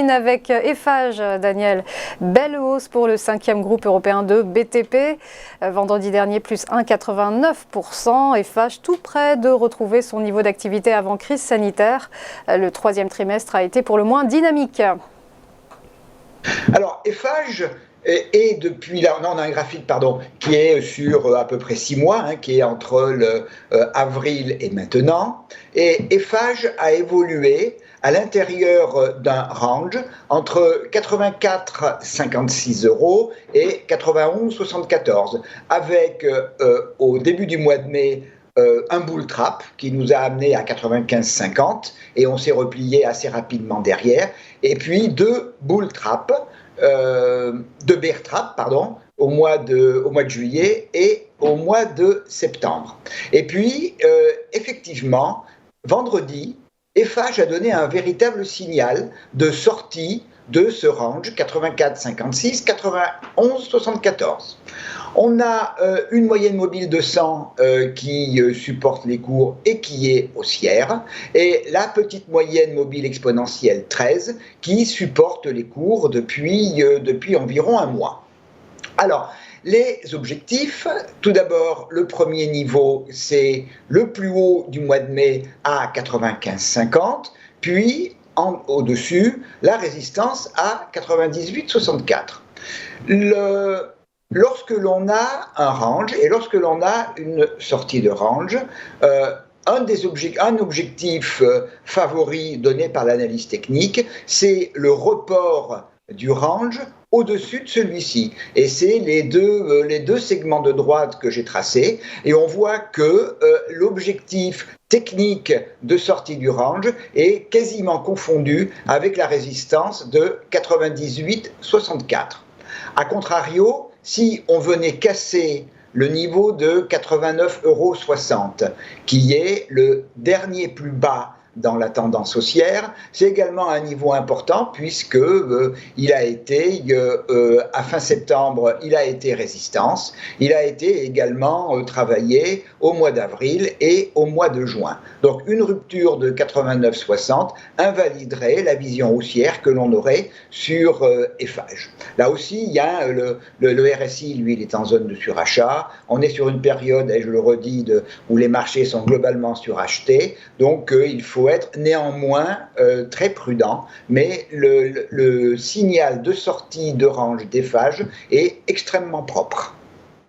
termine avec Eiffage, Daniel. Belle hausse pour le 5e groupe européen de BTP. Vendredi dernier, plus 1,89%. Eiffage tout près de retrouver son niveau d'activité avant crise sanitaire. Le 3e trimestre a été pour le moins dynamique. Alors, Eiffage est depuis là, on a un graphique qui est sur à peu près 6 mois, qui est entre avril et maintenant. Et Eiffage a évolué à l'intérieur d'un range entre 84,56 € et 91,74 €, avec au début du mois de mai un bull trap qui nous a amené à 95,50 et on s'est replié assez rapidement derrière, et puis deux bull traps, de bear trap, au mois de juillet et au mois de septembre. Et puis, effectivement, vendredi, Eiffage a donné un véritable signal de sortie de ce range 84,56, 91,74. On a une moyenne mobile de 100 qui supporte les cours et qui est haussière, et la petite moyenne mobile exponentielle 13 qui supporte les cours depuis environ un mois. Alors, les objectifs, tout d'abord, le premier niveau, c'est le plus haut du mois de mai à 95,50, puis au-dessus, la résistance à 98,64. Lorsque l'on a un range et lorsque l'on a une sortie de range, un objectif favori donné par l'analyse technique, c'est le report du range au-dessus de celui-ci. Et c'est les deux segments de droite que j'ai tracés. Et on voit que l'objectif technique de sortie du range est quasiment confondu avec la résistance de 98,64. A contrario, si on venait casser le niveau de 89,60 €, qui est le dernier plus bas dans la tendance haussière, c'est également un niveau important puisque il a été, à fin septembre, il a été résistance, il a été également travaillé au mois d'avril et au mois de juin. Donc une rupture de 89,60 invaliderait la vision haussière que l'on aurait sur Eiffage. Là aussi, il y a le RSI, lui, il est en zone de surachat. On est sur une période, et je le redis, où les marchés sont globalement surachetés, donc il faut être néanmoins très prudent, mais le signal de sortie de range d'Eiffage est extrêmement propre.